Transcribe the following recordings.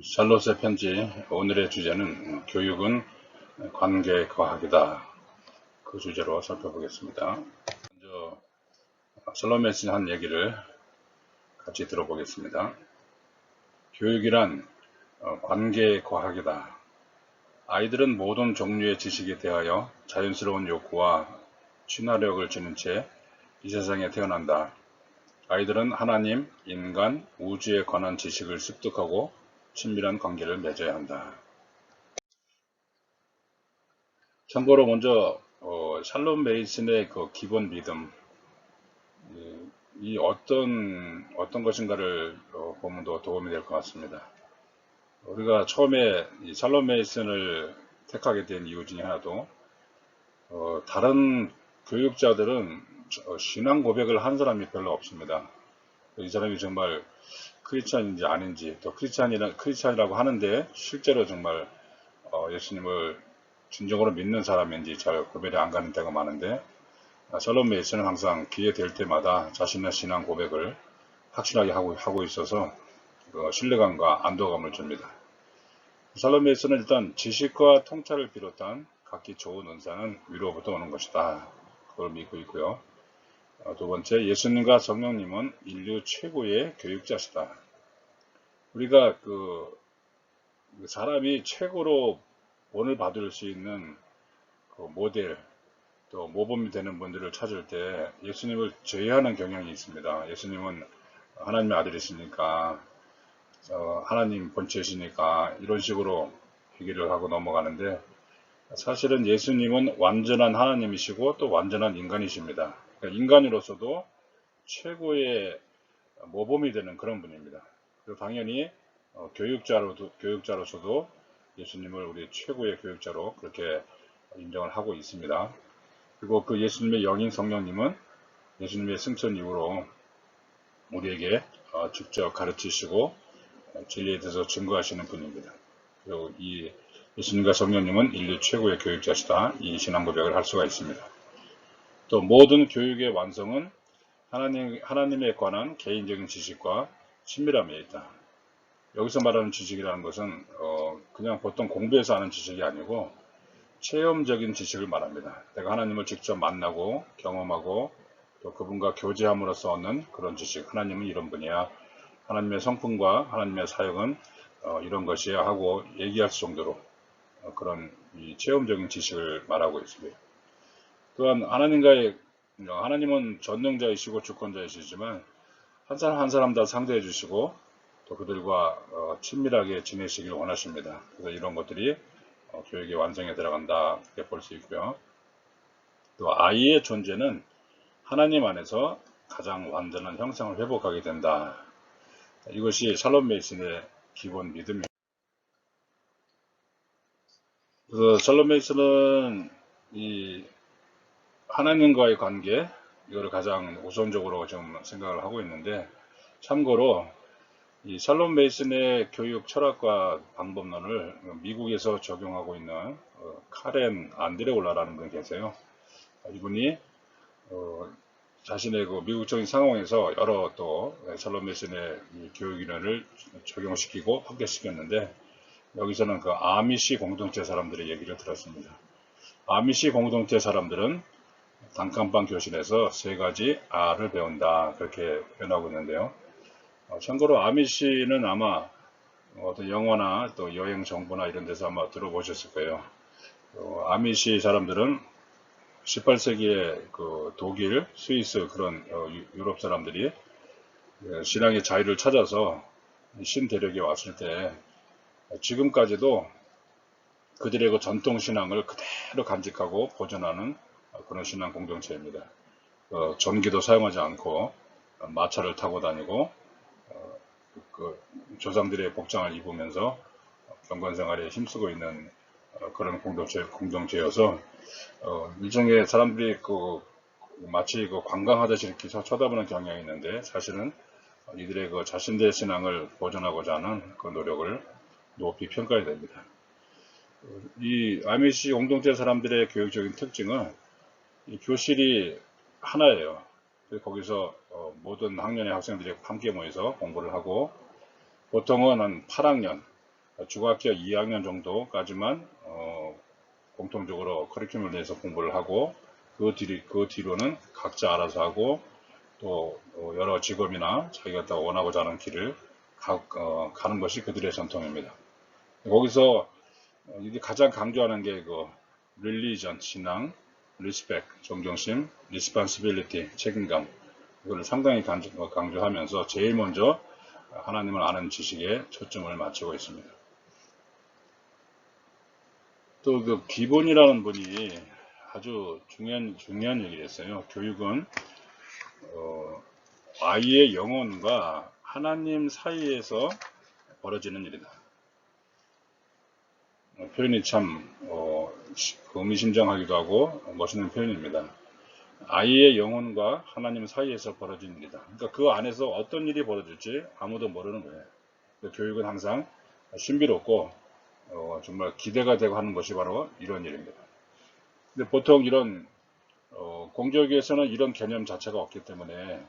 샬롯의 편지. 오늘의 주제는 교육은 관계과학이다. 그 주제로 살펴보겠습니다. 먼저 샬롯 씨한 얘기를 같이 들어보겠습니다. 교육이란 관계과학이다. 아이들은 모든 종류의 지식에 대하여 자연스러운 욕구와 친화력을 지닌 채 이 세상에 태어난다. 아이들은 하나님, 인간, 우주에 관한 지식을 습득하고 친밀한 관계를 맺어야 한다. 참고로 먼저 샬롬 메이슨의 그 기본 믿음, 이 어떤 것인가를 보면 더 도움이 될 것 같습니다. 우리가 처음에 이 샬롬 메이슨을 택하게 된 이유 중에 하나도 다른 교육자들은 신앙 고백을 한 사람이 별로 없습니다. 이 사람이 정말 크리스찬인지 아닌지, 또 크리스찬이라고 하는데 실제로 정말 예수님을 진정으로 믿는 사람인지 잘 구별이 안 가는 때가 많은데, 샬롬 메이슨은 항상 기회 될 때마다 자신의 신앙 고백을 확실하게 하고 있어서 신뢰감과 안도감을 줍니다. 샬롬 메이슨은 일단 지식과 통찰을 비롯한 각기 좋은 은사는 위로부터 오는 것이다. 그걸 믿고 있고요. 두 번째, 예수님과 성령님은 인류 최고의 교육자시다. 우리가 사람이 최고로 본을 받을 수 있는 그 모델, 또 모범이 되는 분들을 찾을 때 예수님을 제외하는 경향이 있습니다. 예수님은 하나님의 아들이시니까, 하나님 본체이시니까 이런 식으로 얘기를 하고 넘어가는데, 사실은 예수님은 완전한 하나님이시고 또 완전한 인간이십니다. 그러니까 인간으로서도 최고의 모범이 되는 그런 분입니다. 그리고 당연히 교육자로서도 예수님을 우리 최고의 교육자로 그렇게 인정을 하고 있습니다. 그리고 그 예수님의 영인 성령님은 예수님의 승천 이후로 우리에게 직접 가르치시고 진리에 대해서 증거하시는 분입니다. 그리고 이 예수님과 성령님은 인류 최고의 교육자시다. 이 신앙 고백을 할 수가 있습니다. 또 모든 교육의 완성은 하나님에 관한 개인적인 지식과 친밀함에 있다. 여기서 말하는 지식이라는 것은 그냥 보통 공부해서 하는 지식이 아니고 체험적인 지식을 말합니다. 내가 하나님을 직접 만나고 경험하고 또 그분과 교제함으로써 얻는 그런 지식. 하나님은 이런 분이야. 하나님의 성품과 하나님의 사역은 이런 것이야 하고 얘기할 정도로 그런 이 체험적인 지식을 말하고 있습니다. 또한 하나님은 전능자이시고 주권자이시지만 한 사람 한 사람 다 상대해 주시고 또 그들과 친밀하게 지내시길 원하십니다. 그래서 이런 것들이 교육의 완성에 들어간다 이렇게 볼 수 있고요. 또 아이의 존재는 하나님 안에서 가장 완전한 형상을 회복하게 된다. 이것이 샬롬 메이슨의 기본 믿음입니다. 그래서 샬롬 메이슨은 이 하나님과의 관계 이거를 가장 우선적으로 좀 생각을 하고 있는데, 참고로 이 샬롬 메이슨의 교육 철학과 방법론을 미국에서 적용하고 있는 카렌 안드레올라라는 분이 계세요. 이분이 자신의 그 미국적인 상황에서 여러 또 샬롬 메이슨의 교육 이론을 적용시키고 확대시켰는데, 여기서는 그 아미시 공동체 사람들의 얘기를 들었습니다. 아미시 공동체 사람들은 단칸방 교실에서 세 가지 R을 배운다 그렇게 표현하고 있는데요. 참고로 아미시는 아마 어떤 영화나 또 여행 정보나 이런 데서 아마 들어보셨을 거예요. 아미시 사람들은 18세기에 그 독일, 스위스 그런 유럽 사람들이 신앙의 자유를 찾아서 신대륙에 왔을 때 지금까지도 그들의 그 전통 신앙을 그대로 간직하고 보존하는 그런 신앙 공동체입니다. 전기도 사용하지 않고 마차를 타고 다니고 그 조상들의 복장을 입으면서 경건 생활에 힘쓰고 있는 그런 공동체여서 일종의 사람들이 마치 관광하듯이 이렇게 쳐다보는 경향이 있는데, 사실은 이들의 그 자신들의 신앙을 보존하고자 하는 그 노력을 높이 평가해야 됩니다. 이 아미시 공동체 사람들의 교육적인 특징은 이 교실이 하나예요. 거기서 모든 학년의 학생들이 함께 모여서 공부를 하고, 보통은 한 8학년, 중학교 2학년 정도까지만 공통적으로 커리큘럼을 내서 공부를 하고 그 뒤로는 각자 알아서 하고 또 여러 직업이나 자기가 더 원하고자 하는 길을 가는 것이 그들의 전통입니다. 거기서 이게 가장 강조하는 게 religion, 신앙, respect, 존경심, responsibility, 책임감. 이걸 상당히 강조하면서 제일 먼저 하나님을 아는 지식에 초점을 맞추고 있습니다. 또 그 기본이라는 분이 아주 중요한 얘기를 했어요. 교육은 아이의 영혼과 하나님 사이에서 벌어지는 일이다. 표현이 참 의미심장하기도 하고 멋있는 표현입니다. 아이의 영혼과 하나님 사이에서 벌어진 일이다. 그러니까 그 안에서 어떤 일이 벌어질지 아무도 모르는 거예요. 교육은 항상 신비롭고 정말 기대가 되고 하는 것이 바로 이런 일입니다. 근데 보통 이런 공교육에서는 이런 개념 자체가 없기 때문에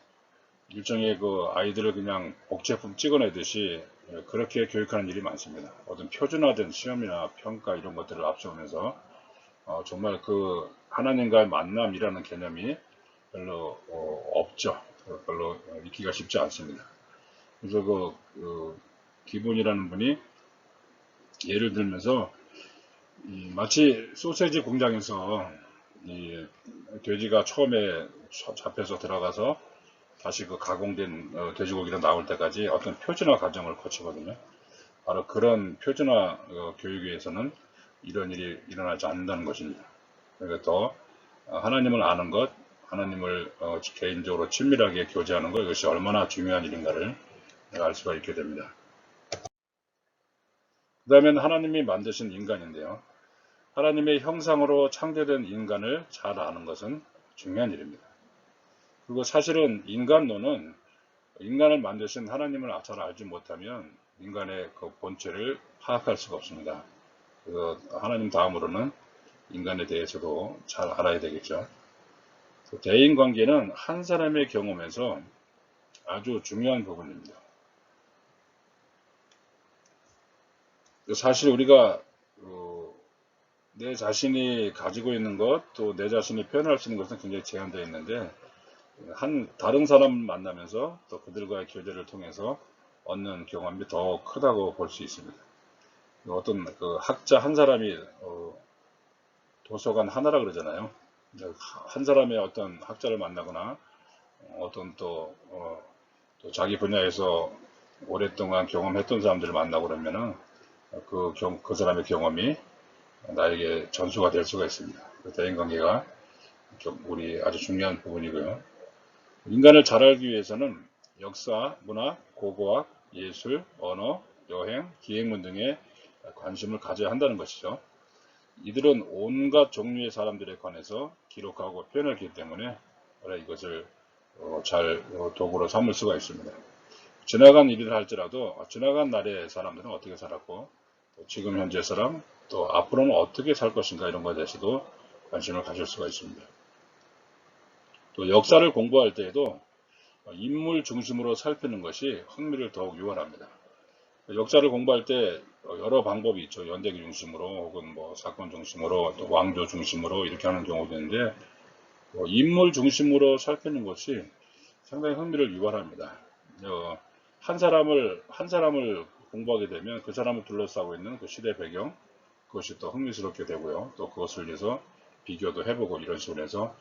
일종의 그 아이들을 그냥 복제품 찍어내듯이 그렇게 교육하는 일이 많습니다. 어떤 표준화된 시험이나 평가 이런 것들을 앞세우면서 정말 그 하나님과의 만남이라는 개념이 별로 없죠. 별로 익히기가 쉽지 않습니다. 그래서 그 기본이라는 분이 예를 들면서 마치 소세지 공장에서 이 돼지가 처음에 잡혀서 들어가서 다시 그 가공된 돼지고기가 나올 때까지 어떤 표준화 과정을 거치거든요. 바로 그런 표준화 교육에서는 이런 일이 일어나지 않는다는 것입니다. 그러니까 더 하나님을 아는 것, 하나님을 개인적으로 친밀하게 교제하는 것, 이것이 얼마나 중요한 일인가를 알 수가 있게 됩니다. 그 다음엔 하나님이 만드신 인간인데요. 하나님의 형상으로 창조된 인간을 잘 아는 것은 중요한 일입니다. 그리고 사실은 인간론은 인간을 만드신 하나님을 잘 알지 못하면 인간의 그 본체를 파악할 수가 없습니다. 그래서 하나님 다음으로는 인간에 대해서도 잘 알아야 되겠죠. 대인관계는 한 사람의 경험에서 아주 중요한 부분입니다. 사실 우리가 내 자신이 가지고 있는 것, 또 내 자신이 표현할 수 있는 것은 굉장히 제한되어 있는데 다른 사람을 만나면서 또 그들과의 교제를 통해서 얻는 경험이 더 크다고 볼 수 있습니다. 어떤 그 학자 한 사람이 도서관 하나라 그러잖아요. 한 사람의 어떤 학자를 만나거나 어떤 또 자기 분야에서 오랫동안 경험했던 사람들을 만나고 그러면은 그 사람의 경험이 나에게 전수가 될 수가 있습니다. 대인관계가 우리 아주 중요한 부분이고요. 인간을 잘 알기 위해서는 역사, 문화, 고고학, 예술, 언어, 여행, 기행문 등에 관심을 가져야 한다는 것이죠. 이들은 온갖 종류의 사람들에 관해서 기록하고 표현하기 때문에 이것을 잘 도구로 삼을 수가 있습니다. 지나간 일을 할지라도 지나간 날의 사람들은 어떻게 살았고 지금 현재 사람 또 앞으로는 어떻게 살 것인가 이런 것에 대해서도 관심을 가질 수가 있습니다. 또 역사를 공부할 때에도 인물 중심으로 살피는 것이 흥미를 더욱 유발합니다. 역사를 공부할 때 여러 방법이 있죠. 연대기 중심으로 혹은 뭐 사건 중심으로 또 왕조 중심으로 이렇게 하는 경우도 있는데 인물 중심으로 살피는 것이 상당히 흥미를 유발합니다. 한 사람을 공부하게 되면 그 사람을 둘러싸고 있는 그 시대 배경 그것이 또 흥미스럽게 되고요. 또 그것을 위해서 비교도 해보고 이런 식으로 해서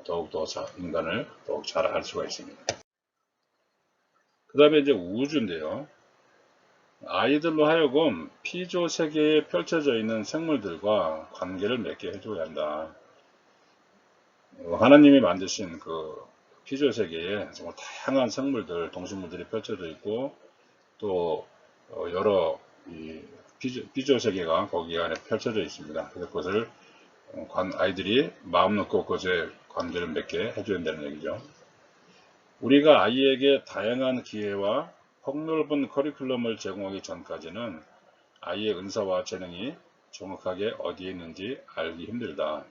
더욱더 인간을 더욱 잘 알 수가 있습니다. 그 다음에 이제 우주인데요. 아이들로 하여금 피조 세계에 펼쳐져 있는 생물들과 관계를 맺게 해줘야 한다. 하나님이 만드신 그 피조 세계에 정말 다양한 생물들, 동식물들이 펼쳐져 있고 또 여러 피조 세계가 거기 안에 펼쳐져 있습니다. 그래서 그것을 아이들이 마음 놓고 그것에 관계를 맺게 해줘야 된다는 얘기죠. 우리가 아이에게 다양한 기회와 폭넓은 커리큘럼을 제공하기 전까지는 아이의 은사와 재능이 정확하게 어디에 있는지 알기 힘들다.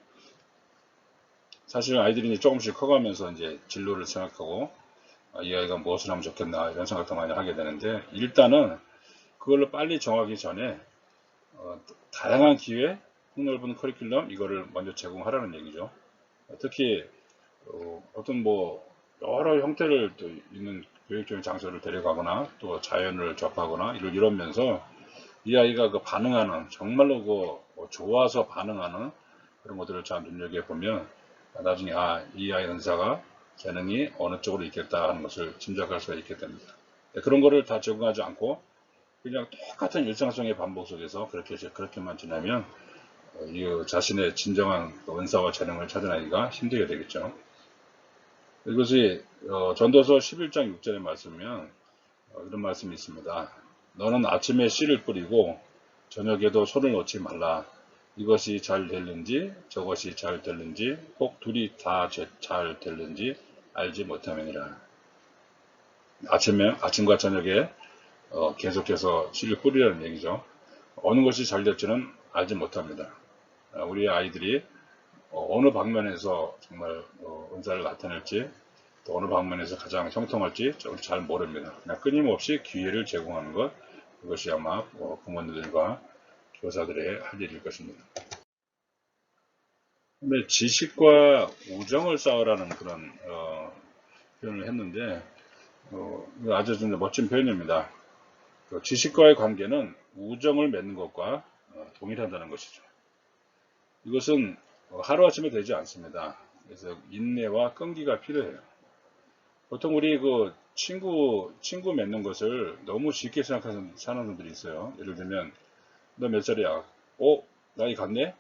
사실 아이들이 이제 조금씩 커가면서 이제 진로를 생각하고 이 아이가 무엇을 하면 좋겠나 이런 생각도 많이 하게 되는데 일단은 그걸로 빨리 정하기 전에 다양한 기회, 폭넓은 커리큘럼 이거를 먼저 제공하라는 얘기죠. 특히 어떤 뭐 여러 형태를 또 있는 교육적인 장소를 데려가거나 또 자연을 접하거나 이러면서 이 아이가 그 반응하는 정말로 그 좋아서 반응하는 그런 것들을 잘 눈여겨보면 나중에 이 아이 은사가 재능이 어느 쪽으로 있겠다 하는 것을 짐작할 수가 있게 됩니다. 그런 거를 다 적응하지 않고 그냥 똑같은 일상성의 반복 속에서 그렇게만 지나면 이 자신의 진정한 은사와 재능을 찾아내기가 힘들게 되겠죠. 이것이 전도서 11장 6절의 말씀이면 이런 말씀이 있습니다. 너는 아침에 씨를 뿌리고 저녁에도 손을 놓지 말라. 이것이 잘 될는지 저것이 잘 될는지 꼭 둘이 다 잘 될는지 알지 못함이니라. 아침과 저녁에 계속해서 씨를 뿌리라는 얘기죠. 어느 것이 잘 될지는 알지 못합니다. 우리 아이들이 어느 방면에서 정말 은사를 나타낼지 또 어느 방면에서 가장 형통할지 잘 모릅니다. 그냥 끊임없이 기회를 제공하는 것, 그것이 아마 부모님들과 교사들의 할 일일 것입니다. 근데 지식과 우정을 쌓으라는 그런 표현을 했는데 아주 좀 멋진 표현입니다. 지식과의 관계는 우정을 맺는 것과 동일하다는 것이죠. 이것은 하루아침에 되지 않습니다. 그래서 인내와 끈기가 필요해요. 보통 우리 그 친구 맺는 것을 너무 쉽게 생각하는 사람들이 있어요. 예를 들면 너 몇 살이야? 나이 같네?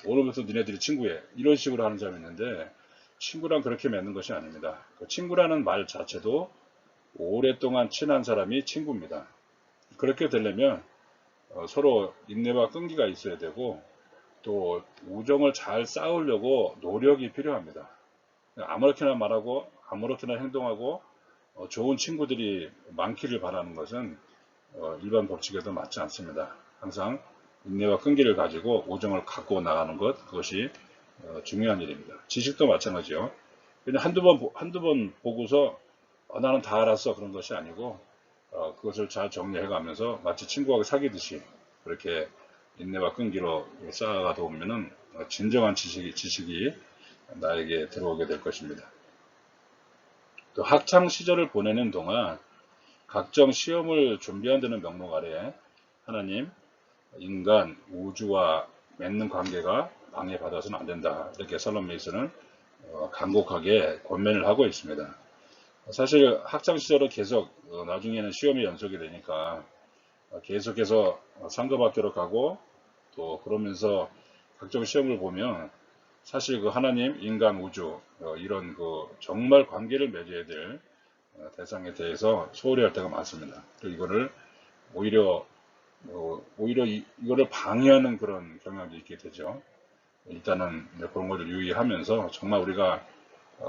오늘부터 니네들이 친구해. 이런 식으로 하는 사람이 있는데 친구랑 그렇게 맺는 것이 아닙니다. 그 친구라는 말 자체도 오랫동안 친한 사람이 친구입니다. 그렇게 되려면 서로 인내와 끈기가 있어야 되고 또 우정을 잘 쌓으려고 노력이 필요합니다. 아무렇게나 말하고 아무렇게나 행동하고 좋은 친구들이 많기를 바라는 것은 일반 법칙에도 맞지 않습니다. 항상 인내와 끈기를 가지고 우정을 갖고 나가는 것, 그것이 중요한 일입니다. 지식도 마찬가지요. 그냥 한두 번 보고서 나는 다 알았어 그런 것이 아니고 그것을 잘 정리해 가면서 마치 친구하고 사귀듯이 그렇게 인내와 끈기로 쌓아가다 보면은 진정한 지식이 나에게 들어오게 될 것입니다. 또 학창 시절을 보내는 동안 각종 시험을 준비한다는 명목 아래 하나님, 인간, 우주와 맺는 관계가 방해받아서는 안 된다. 이렇게 살롬메이서는 간곡하게 권면을 하고 있습니다. 사실 학창 시절은 계속 나중에는 시험이 연속이 되니까 계속해서 상급학교로 가고 또 그러면서 각종 시험을 보면 사실 그 하나님, 인간, 우주 이런 그 정말 관계를 맺어야 될 대상에 대해서 소홀히 할 때가 많습니다. 그리고 이거를 오히려 이거를 방해하는 그런 경향도 있게 되죠. 일단은 그런 것을 유의하면서 정말 우리가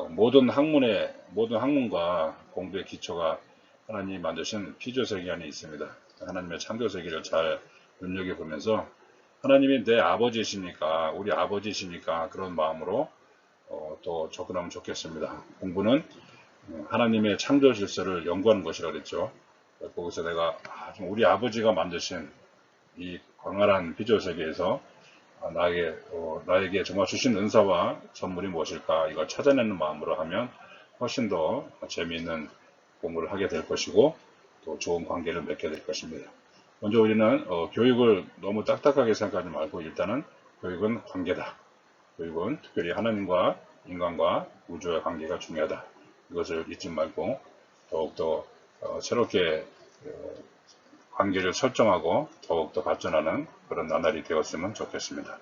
모든 학문과 공부의 기초가 하나님이 만드신 피조세계 안에 있습니다. 하나님의 창조세계를 잘 눈여겨보면서 하나님이 내 아버지이십니까? 우리 아버지이십니까? 그런 마음으로 또 접근하면 좋겠습니다. 공부는 하나님의 창조 질서를 연구하는 것이라 그랬죠. 거기서 내가 우리 아버지가 만드신 이 광활한 피조세계에서 나에게 정말 주신 은사와 선물이 무엇일까 이걸 찾아내는 마음으로 하면 훨씬 더 재미있는 공부를 하게 될 것이고 또 좋은 관계를 맺게 될 것입니다. 먼저 우리는 교육을 너무 딱딱하게 생각하지 말고 일단은 교육은 관계다. 교육은 특별히 하나님과 인간과 우주의 관계가 중요하다. 이것을 잊지 말고 더욱더 새롭게 관계를 설정하고 더욱더 발전하는 그런 나날이 되었으면 좋겠습니다.